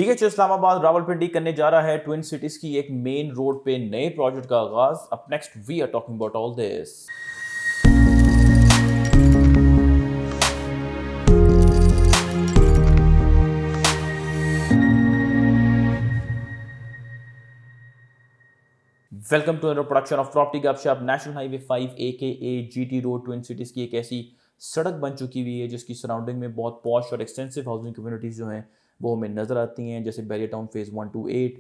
DH Islamabad Rawalpindi करने जा रहा है ट्विन सिटीज की एक मेन रोड पे नए प्रोजेक्ट का आगाज। Up next we are talking about all this. Welcome to another production of Property Gupshup. National highway 5 AKA GT road twin cities की एक ऐसी सड़क बन चुकी हुई है जिसकी सराउंडिंग में बहुत पॉश और एक्सटेंसिव हाउसिंग कम्युनिटीज़ जो हैं वो हमें नज़र आती हैं, जैसे Bahria town phase 1 to 8,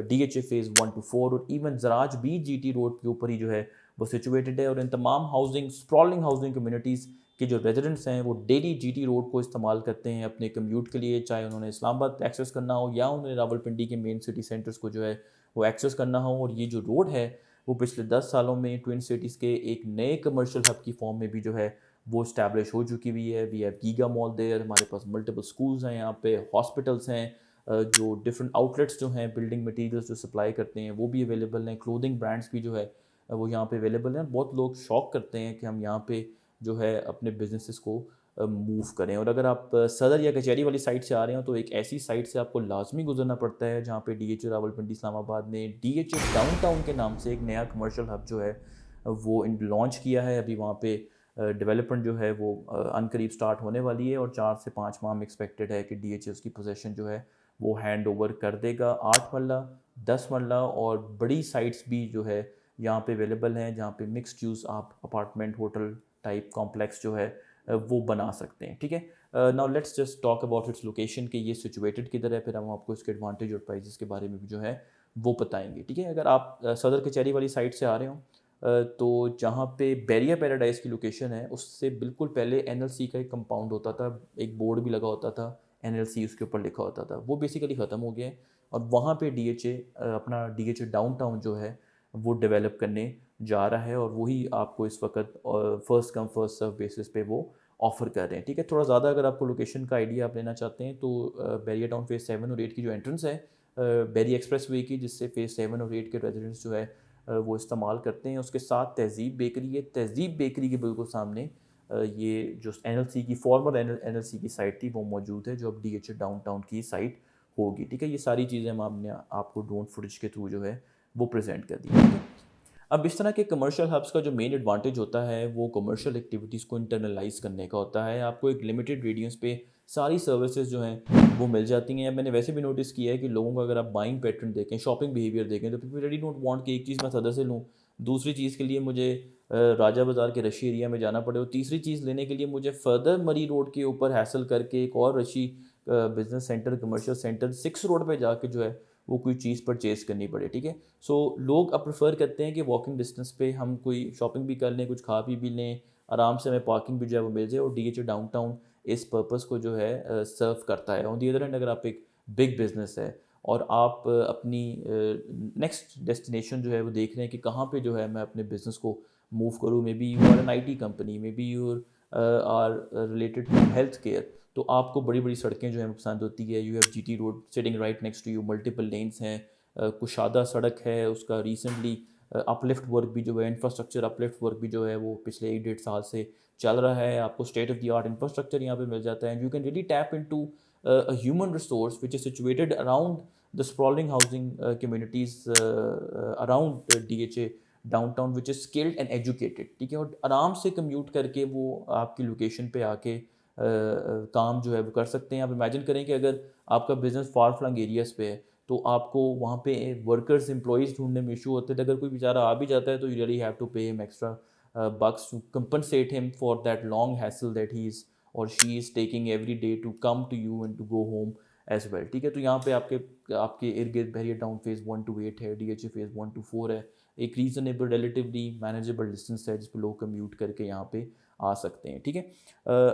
DHA phase 1 to 4 और इवन जराज भी GT रोड के ऊपर ही जो है वो सिचुएटेड है। और इन तमाम हाउसिंग स्प्रॉलिंग हाउसिंग कम्युनिटीज़ के जो रेजिडेंट्स हैं वो डेली GT रोड को इस्तेमाल करते हैं अपने कम्यूट के लिए, चाहे उन्होंने इस्लामाबाद एक्सेस करना हो या उन्हें रावलपिंडी के मेन सिटी सेंटर्स को जो है वो एक्सेस करना हो। और ये जो रोड है वो पिछले 10 सालों में ट्विन सिटीज़ के एक नए कमर्शियल हब की फॉर्म में भी जो है वो इस्टेब्लिश हो चुकी हुई है। We have giga mall there, हमारे पास मल्टीपल स्कूल्स हैं, यहाँ पे हॉस्पिटल्स हैं, जो डिफरेंट आउटलेट्स जो हैं बिल्डिंग मटेरियल्स जो सप्लाई करते हैं वो भी अवेलेबल हैं, क्लोथिंग ब्रांड्स भी जो है वो यहाँ पे अवेलेबल हैं। बहुत लोग शौक करते हैं कि हम यहाँ पे जो है अपने बिजनेसेस को मूव करें। और अगर आप सदर या कचहरी वाली साइड से आ रहे हो तो एक ऐसी साइड से आपको लाजमी गुजरना पड़ता है जहाँ पे DHA रावलपिंडी इस्लामाबाद ने DHA डाउनटाउन के नाम से एक नया कमर्शियल हब जो है वो लॉन्च किया है। अभी वहाँ पे डेवलपमेंट जो है वो अनकरीब स्टार्ट होने वाली है और 4 से 5 माह में एक्सपेक्टेड है कि DHA उसकी पोजीशन जो है वो हैंड ओवर कर देगा। 8 मरला, 10 मरला और बड़ी साइट्स भी जो है यहाँ पे अवेलेबल हैं, जहाँ पे मिक्स्ड यूज़ आप अपार्टमेंट होटल टाइप कॉम्प्लेक्स जो है वो बना सकते हैं। ठीक है, now let's just talk about its location कि ये सिचुएटेड किधर है, फिर हम आपको इसके एडवांटेज और प्राइजेस के बारे में भी जो है वो बताएंगे। ठीक है, अगर आप सदर कचहरी वाली साइड से आ रहे हो तो जहाँ पे बैरिया पैराडाइज की लोकेशन है उससे बिल्कुल पहले NLC का एक कंपाउंड होता था, एक बोर्ड भी लगा होता था, NLC उसके ऊपर लिखा होता था, वो बेसिकली ख़त्म हो गया है। और वहाँ पे DHA अपना DHA डाउनटाउन जो है वो डेवलप करने जा रहा है और वही आपको इस वक्त first come first serve basis पे वो ऑफ़र कर रहे हैं। ठीक है, थोड़ा ज़्यादा अगर आपको लोकेशन का आइडिया आप लेना चाहते हैं तो बैरिया टाउन फेज़ 7 और 8 की जो एंट्रेंस है बैरिया एक्सप्रेस वे की, जिससे फेज़ 7 और 8 के रेजिडेंट्स जो है वो इस्तेमाल करते हैं, उसके साथ तहज़ीब बेकरी है। तहज़ीब बेकरी के बिल्कुल सामने ये जो NLC की फॉर्मर NLC की साइट थी वो मौजूद है, जो अब DHA डाउनटाउन की साइट होगी। ठीक है, ये सारी चीज़ें हम आपने आपको ड्रोन फुटेज के थ्रू जो है वो प्रेजेंट कर दी है। अब इस तरह के कमर्शियल हब्स का जो मेन एडवांटेज होता है वो कमर्शियल एक्टिविटीज़ को इंटरनलाइज करने का होता है। आपको एक लिमिटेड रेडियंस पे सारी सर्विसेज जो हैं वो मिल जाती हैं। मैंने वैसे भी नोटिस किया है कि लोगों का अगर आप बाइंग पैटर्न देखें, शॉपिंग बिहेवियर देखें, तो पीपल रेडी डोंट वांट कि एक चीज़ मैं सदर से लूँ, दूसरी चीज़ के लिए मुझे राजा बाज़ार के रशी एरिया में जाना पड़े, और तीसरी चीज़ लेने के लिए मुझे फर्दर मरी रोड के ऊपर हैसल करके एक और रशी business centre, commercial centre 6 road पे जाके जो है वो कोई चीज़ परचेज़ करनी पड़े। ठीक है, सो लोग अब प्रेफर करते हैं कि वॉकिंग डिस्टेंस पे हम कोई शॉपिंग भी कर लें, कुछ खा पी भी लें, आराम से हमें पार्किंग भी जो है वो मिल जाए। और DHA डाउनटाउन इस पर्पस को जो है सर्व करता है। ऑन दी अदर हैंड, अगर आप एक बिग बिजनेस है और आप अपनी नेक्स्ट डेस्टिनेशन जो है वो देख रहे हैं कि कहाँ पे जो है मैं अपने बिजनेस को मूव करूँ, may be you are an IT company, may be you are related to health care, तो आपको बड़ी बड़ी सड़कें जो हैं पसंद होती है। You have GT road sitting right next to you, multiple lanes हैं, कुशादा सड़क है, उसका रिसेंटली अपलिफ्ट वर्क भी जो है, इंफ्रास्ट्रक्चर अपलिफ्ट वर्क भी जो है वो पिछले 1-1.5 साल से चल रहा है। आपको state of the art infrastructure यहाँ पे मिल जाता है। You can really tap into a human resource which is situated around the sprawling housing communities around DHA downtown, which is skilled and educated। ठीक है, और आराम से कम्यूट करके वो आपकी लोकेशन पे आके काम जो है वो कर सकते हैं। आप इमेजिन करें कि अगर आपका बिजनेस फार फ्लंग एरियाज़ पे है तो आपको वहाँ पे वर्कर्स एम्प्लॉयज़ ढूंढने में इशू होते थे। अगर कोई बेचारा आ भी जाता है तो you really have to pay him extra bucks to compensate him for that long hassle that he is or she is taking every day to come to you and to go home as well। ठीक है, तो यहाँ पे आपके आपके इर्द गिर्द Bairiya town phase 1 to 8 है, DHA फेज़ 1 to 4 है, एक रीज़नेबल रिलेटिवली मैनेजेबल डिस्टेंस है जिस पर लोग कम्यूट करके यहाँ पे आ सकते हैं। ठीक है,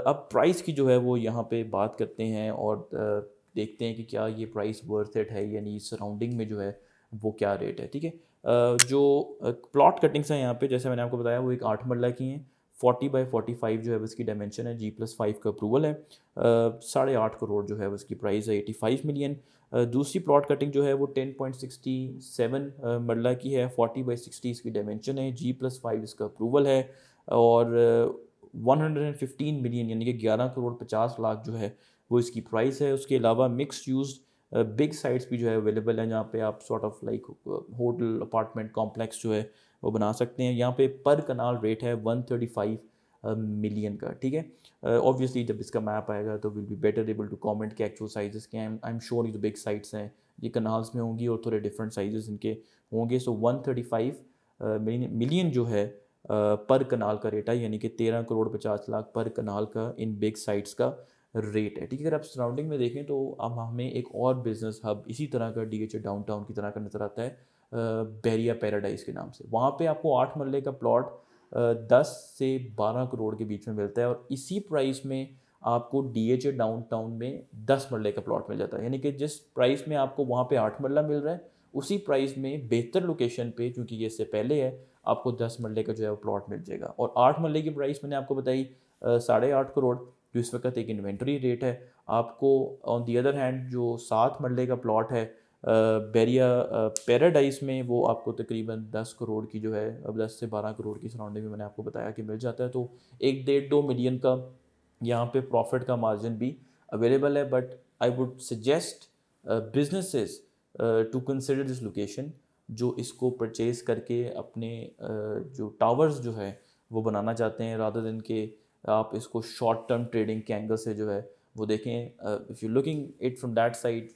अब प्राइस की जो है वो यहाँ पे बात करते हैं और देखते हैं कि क्या ये प्राइस वर्थ इट है या नहीं, सराउंडिंग में जो है वो क्या रेट है। ठीक है, जो प्लॉट कटिंग्स हैं यहाँ पे, जैसे मैंने आपको बताया, वो एक 8 मरला की हैं, 40x45 जो है उसकी डायमेंशन है, G+5 का अप्रूवल है, 8.5 करोड़ जो है उसकी प्राइस है, 85 मिलियन। दूसरी प्लॉट कटिंग जो है वो 10.67 मरला की है, 40x60 इसकी डायमेंशन है, G+5 इसका अप्रूवल है, और 115 मिलियन यानी कि 11 करोड़ 50 लाख जो है वो इसकी प्राइस है। उसके अलावा मिक्स यूज़ बिग साइट्स भी जो है अवेलेबल हैं, जहाँ पे आप sort of like hotel apartment complex जो है वो बना सकते हैं। यहाँ पे पर कनाल रेट है 135 मिलियन का, ठीक है। ऑब्वियसली जब इसका मैप आएगा तो will be better able to comment के एक्चुअल साइजेस के। आई एम श्योर ये जो बिग साइट्स हैं ये कनाल्स में होंगी और थोड़े डिफरेंट साइजेस इनके होंगे। सो 135 मिलियन जो है पर कनाल का रेट है, यानी कि 13 करोड़ 50 लाख पर कनाल का इन बिग साइट्स का रेट है, ठीक है। अगर आप सराउंडिंग में देखें तो अब हमें एक और बिजनेस हब इसी तरह का DHA डाउनटाउन की तरह का नज़र आता है, बैरिया पैराडाइज के नाम से। वहाँ पे आपको 8 मरले का प्लॉट 10 से 12 करोड़ के बीच में मिलता है, और इसी प्राइस में आपको DHA डाउनटाउन में 10 मरले का प्लॉट मिल जाता है। यानी कि जिस प्राइस में आपको वहाँ पे 8 मरला मिल रहा है, उसी प्राइस में बेहतर लोकेशन पे, क्योंकि ये इससे पहले है, आपको 10 मरले का जो है वो प्लॉट मिल जाएगा। और 8 मरले की प्राइस मैंने आपको बताई 8.5 करोड़, जो इस वक्त एक इन्वेंट्री रेट है। आपको ऑन दी अदर हैंड जो 7 मरले का प्लॉट है बैरिया पैराडाइज में, वो आपको तकरीबन 10 करोड़ की जो है, अब 10 से 12 करोड़ की सराउंडिंग में मैंने आपको बताया कि मिल जाता है। तो 1 1.5 2 मिलियन का यहाँ पे प्रॉफिट का मार्जिन भी अवेलेबल है। But I would suggest businesses to consider this location, जो इसको परचेज़ करके अपने जो टावर्स जो है वो बनाना चाहते हैं, रादर देन के आप इसको शॉर्ट टर्म ट्रेडिंग के एंगल से जो है वो देखें। If you looking it from that side,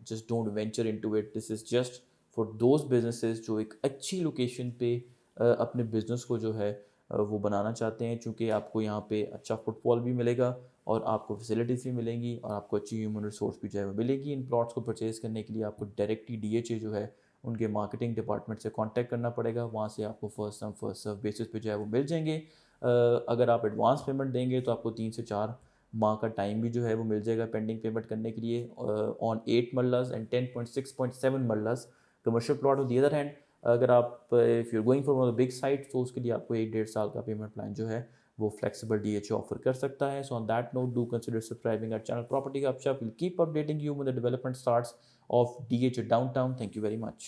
just don't venture into it. This is just for those businesses जो एक अच्छी लोकेशन पे अपने बिजनेस को जो है वो बनाना चाहते हैं, चूँकि आपको यहाँ पे अच्छा फुटफॉल भी मिलेगा और आपको फैसिलिटीज़ भी मिलेंगी और आपको अच्छी ह्यूमन रिसोर्स भी जो है वो मिलेगी। इन प्लॉट्स को परचेज़ करने के लिए आपको डायरेक्टली DHA जो है उनके मार्केटिंग डिपार्टमेंट से कांटेक्ट करना पड़ेगा। वहाँ से आपको first come first serve basis पे जो है वो मिल जाएंगे। अगर आप एडवांस पेमेंट देंगे तो आपको 3 से 4 माह का टाइम भी जो है वो मिल जाएगा पेंडिंग पेमेंट करने के लिए, on 8 marlas and 10.6.7 marlas commercial plot. On the other hand, अगर आप if you going for one of the big site, तो उसके लिए आपको 1 1.5 साल का पेमेंट प्लान जो है वो फ्लेक्सिबल DHA ऑफर कर सकता है। So on that note, do consider subscribing our channel Property Gupshup. Will keep updating you when the development starts of DHA downtown. Thank you very much.